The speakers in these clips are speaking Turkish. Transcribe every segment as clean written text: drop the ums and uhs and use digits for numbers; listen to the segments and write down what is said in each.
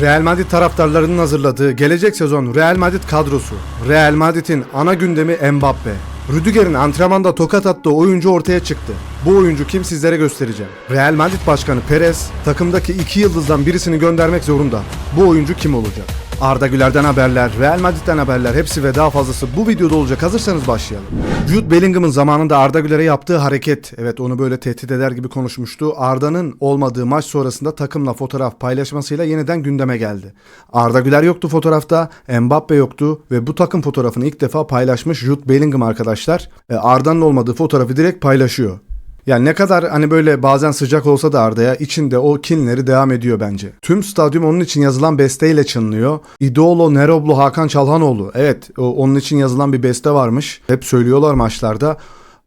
Real Madrid taraftarlarının hazırladığı gelecek sezon Real Madrid kadrosu. Real Madrid'in ana gündemi Mbappe. Rüdiger'in antrenmanda tokat attığı oyuncu ortaya çıktı. Bu oyuncu kim sizlere göstereceğim. Real Madrid Başkanı Perez takımdaki 2 yıldızdan birisini göndermek zorunda. Bu oyuncu kim olacak? Arda Güler'den haberler, Real Madrid'den haberler, hepsi ve daha fazlası bu videoda olacak. Hazırsanız başlayalım. Jude Bellingham'ın zamanında Arda Güler'e yaptığı hareket, evet onu böyle tehdit eder gibi konuşmuştu. Arda'nın olmadığı maç sonrasında takımla fotoğraf paylaşmasıyla yeniden gündeme geldi. Arda Güler yoktu fotoğrafta, Mbappe yoktu ve bu takım fotoğrafını ilk defa paylaşmış Jude Bellingham arkadaşlar. Arda'nın olmadığı fotoğrafı direkt paylaşıyor. Yani ne kadar hani böyle bazen sıcak olsa da Arda'ya içinde o kinleri devam ediyor bence. Tüm stadyum onun için yazılan besteyle çınlıyor. İdolo Neroblu Hakan Çalhanoğlu. Evet onun için yazılan bir beste varmış. Hep söylüyorlar maçlarda.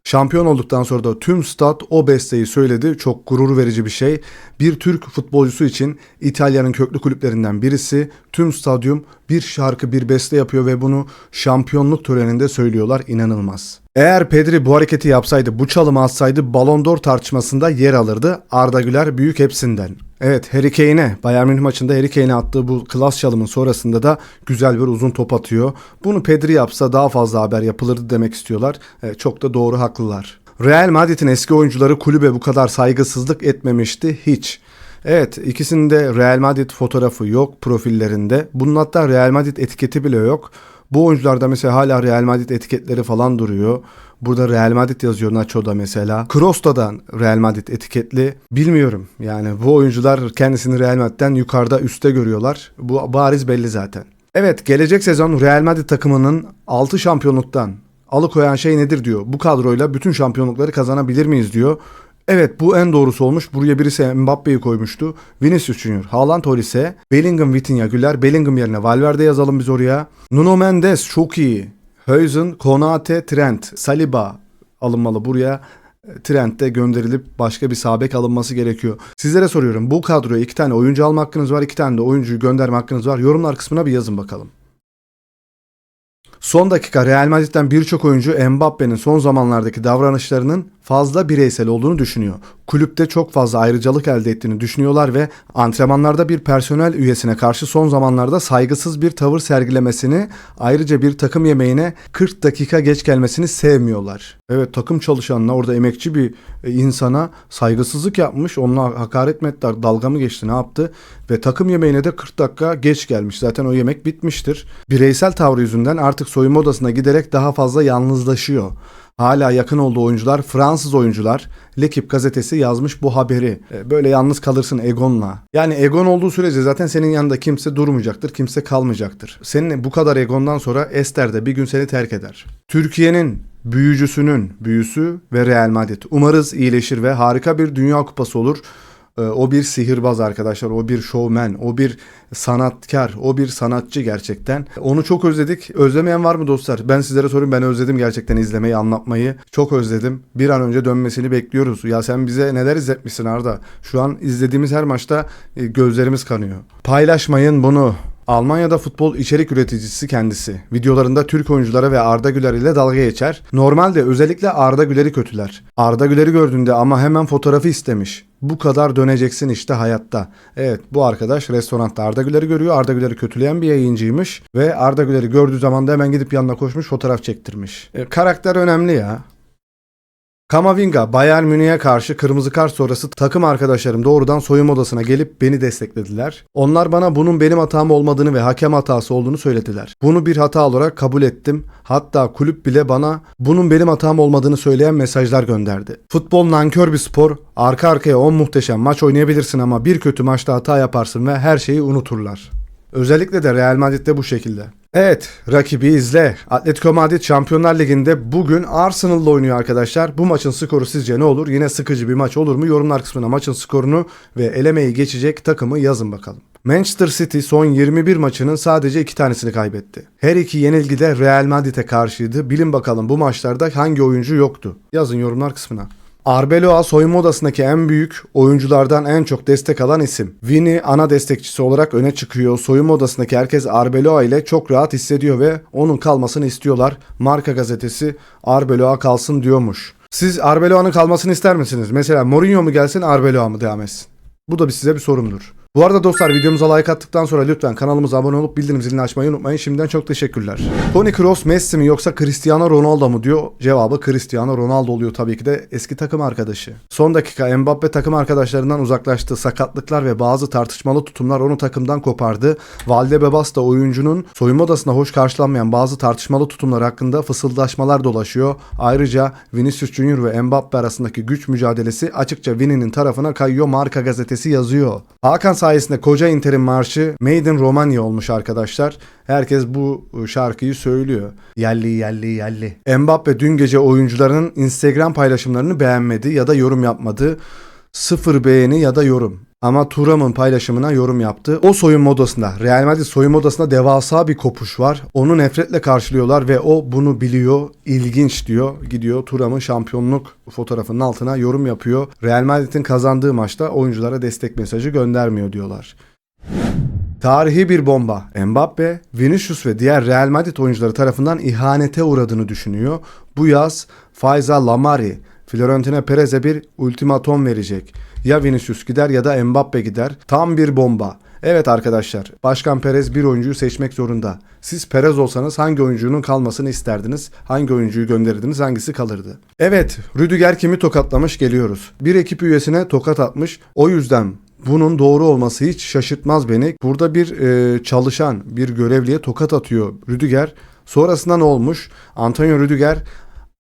Şampiyon olduktan sonra da tüm stat o besteyi söyledi. Çok gurur verici bir şey. Bir Türk futbolcusu için İtalya'nın köklü kulüplerinden birisi tüm stadyum bir şarkı bir beste yapıyor ve bunu şampiyonluk töreninde söylüyorlar. İnanılmaz. Eğer Pedri bu hareketi yapsaydı, bu çalımı atsaydı Ballon d'Or tartışmasında yer alırdı. Arda Güler büyük hepsinden. Evet, Harry Kane'e, Bayern Münih maçında Harry Kane'e attığı bu klas çalımın sonrasında da güzel bir uzun top atıyor. Bunu Pedri yapsa daha fazla haber yapılırdı demek istiyorlar. Çok da doğru, haklılar. Real Madrid'in eski oyuncuları kulübe bu kadar saygısızlık etmemişti hiç. Evet, ikisinin de Real Madrid fotoğrafı yok profillerinde. Bunun hatta Real Madrid etiketi bile yok. Bu oyuncularda mesela hala Real Madrid etiketleri falan duruyor. Burada Real Madrid yazıyor Nacho'da mesela. Kroos'ta da Real Madrid etiketli. Bilmiyorum yani bu oyuncular kendisini Real Madrid'den yukarıda üstte görüyorlar. Bu bariz belli zaten. Evet, gelecek sezon Real Madrid takımının 6 şampiyonluktan alıkoyan şey nedir diyor. Bu kadroyla bütün şampiyonlukları kazanabilir miyiz diyor. Evet, bu en doğrusu olmuş. Buraya birisi Mbappe'yi koymuştu. Vinicius Junior, Haaland Olise, Bellingham, Vitinha, Güler. Bellingham yerine Valverde yazalım biz oraya. Nuno Mendes çok iyi. Huijsen, Konate, Trent, Saliba alınmalı buraya. Trent de gönderilip başka bir sağ bek alınması gerekiyor. Sizlere soruyorum, bu kadroya 2 tane oyuncu alma hakkınız var, 2 tane de oyuncuyu gönderme hakkınız var. Yorumlar kısmına bir yazın bakalım. Son dakika Real Madrid'den birçok oyuncu Mbappe'nin son zamanlardaki davranışlarının fazla bireysel olduğunu düşünüyor. Kulüpte çok fazla ayrıcalık elde ettiğini düşünüyorlar ve antrenmanlarda bir personel üyesine karşı son zamanlarda saygısız bir tavır sergilemesini, ayrıca bir takım yemeğine 40 dakika geç gelmesini sevmiyorlar. Evet, takım çalışanına, orada emekçi bir insana saygısızlık yapmış, onunla hakaret mi ettiler, dalga mı geçti, ne yaptı ve takım yemeğine de 40 dakika geç gelmiş. Zaten o yemek bitmiştir. Bireysel tavrı yüzünden artık soyunma odasına giderek daha fazla yalnızlaşıyor. Hala yakın olduğu oyuncular, Fransız oyuncular, L'Equipe gazetesi yazmış bu haberi. Böyle yalnız kalırsın egonla. Yani egon olduğu sürece zaten senin yanında kimse durmayacaktır, kimse kalmayacaktır. Senin bu kadar egondan sonra Ester de bir gün seni terk eder. Türkiye'nin büyücüsünün büyüsü ve Real Madrid. Umarız iyileşir ve harika bir Dünya Kupası olur. O bir sihirbaz arkadaşlar, o bir şovmen, o bir sanatkar, o bir sanatçı gerçekten. Onu çok özledik. Özlemeyen var mı dostlar? Ben sizlere sorayım, ben özledim gerçekten izlemeyi, anlatmayı. Çok özledim. Bir an önce dönmesini bekliyoruz. Ya sen bize neler izletmişsin Arda? Şu an izlediğimiz her maçta gözlerimiz kanıyor. Paylaşmayın bunu. Almanya'da futbol içerik üreticisi kendisi. Videolarında Türk oyunculara ve Arda Güler ile dalga geçer. Normalde özellikle Arda Güler'i kötüler. Arda Güler'i gördüğünde ama hemen fotoğrafı istemiş. Bu kadar döneceksin işte hayatta. Evet, bu arkadaş restoranda Arda Güler'i görüyor. Arda Güler'i kötüleyen bir yayıncıymış. Ve Arda Güler'i gördüğü zaman da hemen gidip yanına koşmuş, fotoğraf çektirmiş. Karakter önemli ya. Kamavinga, Bayern Münih'e karşı kırmızı kart sonrası takım arkadaşlarım doğrudan soyunma odasına gelip beni desteklediler. Onlar bana bunun benim hatam olmadığını ve hakem hatası olduğunu söylediler. Bunu bir hata olarak kabul ettim. Hatta kulüp bile bana bunun benim hatam olmadığını söyleyen mesajlar gönderdi. Futbol nankör bir spor. Arka arkaya 10 muhteşem maç oynayabilirsin ama bir kötü maçta hata yaparsın ve her şeyi unuturlar. Özellikle de Real Madrid'de bu şekilde. Evet, rakibi izle. Atletico Madrid Şampiyonlar Ligi'nde bugün Arsenal'la oynuyor arkadaşlar. Bu maçın skoru sizce ne olur? Yine sıkıcı bir maç olur mu? Yorumlar kısmına maçın skorunu ve elemeyi geçecek takımı yazın bakalım. Manchester City son 21 maçının sadece 2 tanesini kaybetti. Her iki yenilgi de Real Madrid'e karşıydı. Bilin bakalım bu maçlarda hangi oyuncu yoktu? Yazın yorumlar kısmına. Arbeloa soyunma odasındaki en büyük oyunculardan en çok destek alan isim. Vini ana destekçisi olarak öne çıkıyor. Soyunma odasındaki herkes Arbeloa ile çok rahat hissediyor ve onun kalmasını istiyorlar. Marca gazetesi Arbeloa kalsın diyormuş. Siz Arbeloa'nın kalmasını ister misiniz? Mesela Mourinho mu gelsin, Arbeloa mı devam etsin? Bu da size bir sorumdur. Bu arada dostlar videomuza like attıktan sonra lütfen kanalımıza abone olup bildirim zilini açmayı unutmayın. Şimdiden çok teşekkürler. Toni Kroos Messi mi yoksa Cristiano Ronaldo mu diyor. Cevabı Cristiano Ronaldo oluyor tabii ki de, eski takım arkadaşı. Son dakika Mbappe takım arkadaşlarından uzaklaştı. Sakatlıklar ve bazı tartışmalı tutumlar onu takımdan kopardı. Valdebebas da oyuncunun soyunma odasında hoş karşılanmayan bazı tartışmalı tutumlar hakkında fısıldaşmalar dolaşıyor. Ayrıca Vinicius Junior ve Mbappe arasındaki güç mücadelesi açıkça Vini'nin tarafına kayıyor. Marca gazetesi yazıyor. Hakan sayesinde koca Inter'in marşı Made in Romanya olmuş arkadaşlar. Herkes bu şarkıyı söylüyor. Yelli yelli yelli. Mbappe dün gece oyuncularının Instagram paylaşımlarını beğenmedi ya da yorum yapmadı. 0 beğeni ya da yorum. Ama Thuram'ın paylaşımına yorum yaptı. O soyunma odasında, Real Madrid soyunma odasında devasa bir kopuş var. Onu nefretle karşılıyorlar ve o bunu biliyor. İlginç diyor. Gidiyor Thuram'ın şampiyonluk fotoğrafının altına yorum yapıyor. Real Madrid'in kazandığı maçta oyunculara destek mesajı göndermiyor diyorlar. Tarihi bir bomba. Mbappe, Vinicius ve diğer Real Madrid oyuncuları tarafından ihanete uğradığını düşünüyor. Bu yaz Faisal Lamari, Florentino Perez'e bir ultimatom verecek. Ya Vinicius gider ya da Mbappe gider. Tam bir bomba. Evet arkadaşlar, Başkan Perez bir oyuncuyu seçmek zorunda. Siz Perez olsanız hangi oyuncunun kalmasını isterdiniz? Hangi oyuncuyu gönderirdiniz? Hangisi kalırdı? Evet, Rüdiger kimi tokatlamış geliyoruz. Bir ekip üyesine tokat atmış. O yüzden bunun doğru olması hiç şaşırtmaz beni. Burada bir çalışan, bir görevliye tokat atıyor Rüdiger. Sonrasında ne olmuş? Antonio Rüdiger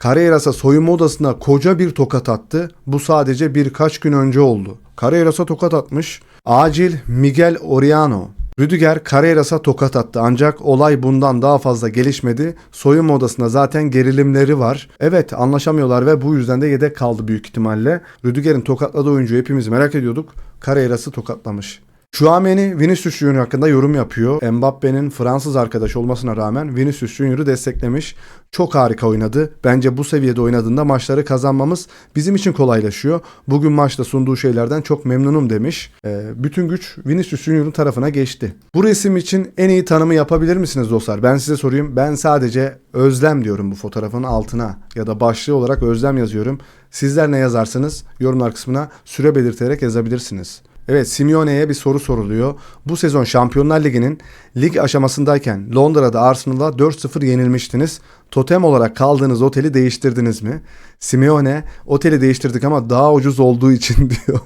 Carreras'a soyunma odasında koca bir tokat attı. Bu sadece birkaç gün önce oldu. Carreras'a tokat atmış. Acil Miguel Oriano. Rüdiger Carreras'a tokat attı ancak olay bundan daha fazla gelişmedi. Soyunma odasında zaten gerilimleri var. Evet, anlaşamıyorlar ve bu yüzden de yedek kaldı büyük ihtimalle. Rüdiger'in tokatladığı oyuncuyu hepimiz merak ediyorduk. Carreras'ı tokatlamış. Tchouaméni Vinicius Junior hakkında yorum yapıyor. Mbappe'nin Fransız arkadaşı olmasına rağmen Vinicius Junior'u desteklemiş. Çok harika oynadı. Bence bu seviyede oynadığında maçları kazanmamız bizim için kolaylaşıyor. Bugün maçta sunduğu şeylerden çok memnunum demiş. Bütün güç Vinicius Junior'un tarafına geçti. Bu resim için en iyi tanımı yapabilir misiniz dostlar? Ben size sorayım. Ben sadece özlem diyorum bu fotoğrafın altına ya da başlığı olarak özlem yazıyorum. Sizler ne yazarsınız? Yorumlar kısmına süre belirterek yazabilirsiniz. Evet, Simeone'ye bir soru soruluyor. Bu sezon Şampiyonlar Ligi'nin lig aşamasındayken Londra'da Arsenal'a 4-0 yenilmiştiniz. Totem olarak kaldığınız oteli değiştirdiniz mi? Simeone, oteli değiştirdik ama daha ucuz olduğu için diyor.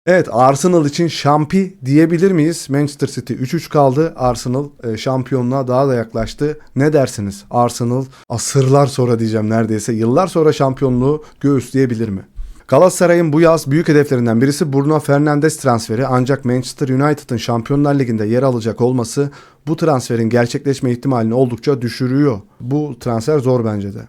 Evet, Arsenal için şampi diyebilir miyiz? Manchester City 3-3 kaldı. Arsenal şampiyonluğa daha da yaklaştı. Ne dersiniz? Arsenal asırlar sonra diyeceğim, neredeyse yıllar sonra şampiyonluğu göğüsleyebilir mi? Galatasaray'ın bu yaz büyük hedeflerinden birisi Bruno Fernandes transferi, ancak Manchester United'ın Şampiyonlar Ligi'nde yer alacak olması bu transferin gerçekleşme ihtimalini oldukça düşürüyor. Bu transfer zor bence de.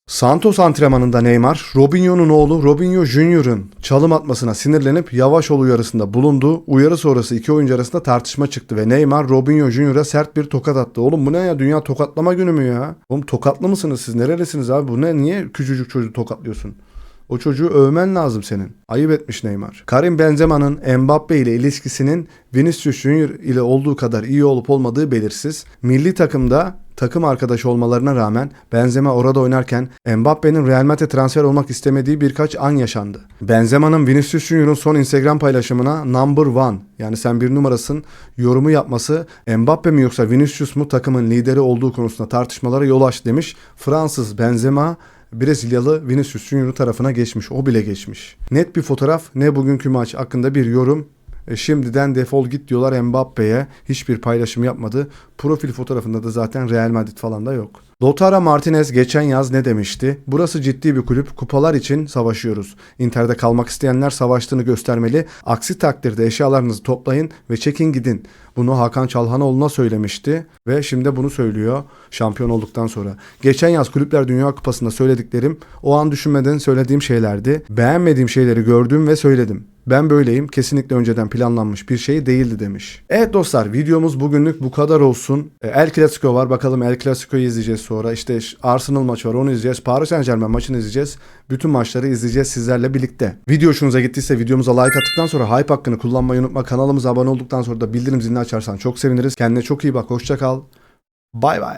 Santos antrenmanında Neymar, Robinho'nun oğlu Robinho Junior'ın çalım atmasına sinirlenip yavaş ol uyarısında bulundu. Uyarı sonrası iki oyuncu arasında tartışma çıktı ve Neymar Robinho Junior'a sert bir tokat attı. Oğlum bu ne ya? Dünya tokatlama günü mü ya? Oğlum tokatlı mısınız siz? Nerelisiniz abi? Bu ne? Niye küçücük çocuğu tokatlıyorsun? O çocuğu övmen lazım senin. Ayıp etmiş Neymar. Karim Benzema'nın Mbappe ile ilişkisinin Vinicius Junior ile olduğu kadar iyi olup olmadığı belirsiz. Milli takımda takım arkadaşı olmalarına rağmen Benzema orada oynarken Mbappe'nin Real Madrid'e transfer olmak istemediği birkaç an yaşandı. Benzema'nın Vinicius Junior'un son Instagram paylaşımına number one, yani sen bir numarasın yorumu yapması Mbappe mi yoksa Vinicius mu takımın lideri olduğu konusunda tartışmalara yol açtı demiş. Fransız Benzema Brezilyalı Vinicius Junior tarafına geçmiş. O bile geçmiş. Net bir fotoğraf, ne bugünkü maç hakkında bir yorum. Şimdiden defol git diyorlar Mbappe'ye. Hiçbir paylaşım yapmadı. Profil fotoğrafında da zaten Real Madrid falan da yok. Lautaro Martinez geçen yaz ne demişti? Burası ciddi bir kulüp. Kupalar için savaşıyoruz. Inter'de kalmak isteyenler savaştığını göstermeli. Aksi takdirde eşyalarınızı toplayın ve çekin gidin. Bunu Hakan Çalhanoğlu'na söylemişti ve şimdi bunu söylüyor şampiyon olduktan sonra. Geçen yaz Kulüpler Dünya Kupası'nda söylediklerim o an düşünmeden söylediğim şeylerdi. Beğenmediğim şeyleri gördüm ve söyledim. Ben böyleyim. Kesinlikle önceden planlanmış bir şey değildi demiş. Evet dostlar, videomuz bugünlük bu kadar olsun. El Clasico var. Bakalım El Clasico'yu izleyeceğiz sonra. İşte Arsenal maçı var, onu izleyeceğiz. Paris Saint-Germain maçını izleyeceğiz. Bütün maçları izleyeceğiz sizlerle birlikte. Video hoşunuza gittiyse videomuza like attıktan sonra hype hakkını kullanmayı unutma. Kanalımıza abone olduktan sonra da bildirim zilini açarsan çok seviniriz. Kendine çok iyi bak. Hoşça kal. Bay bay.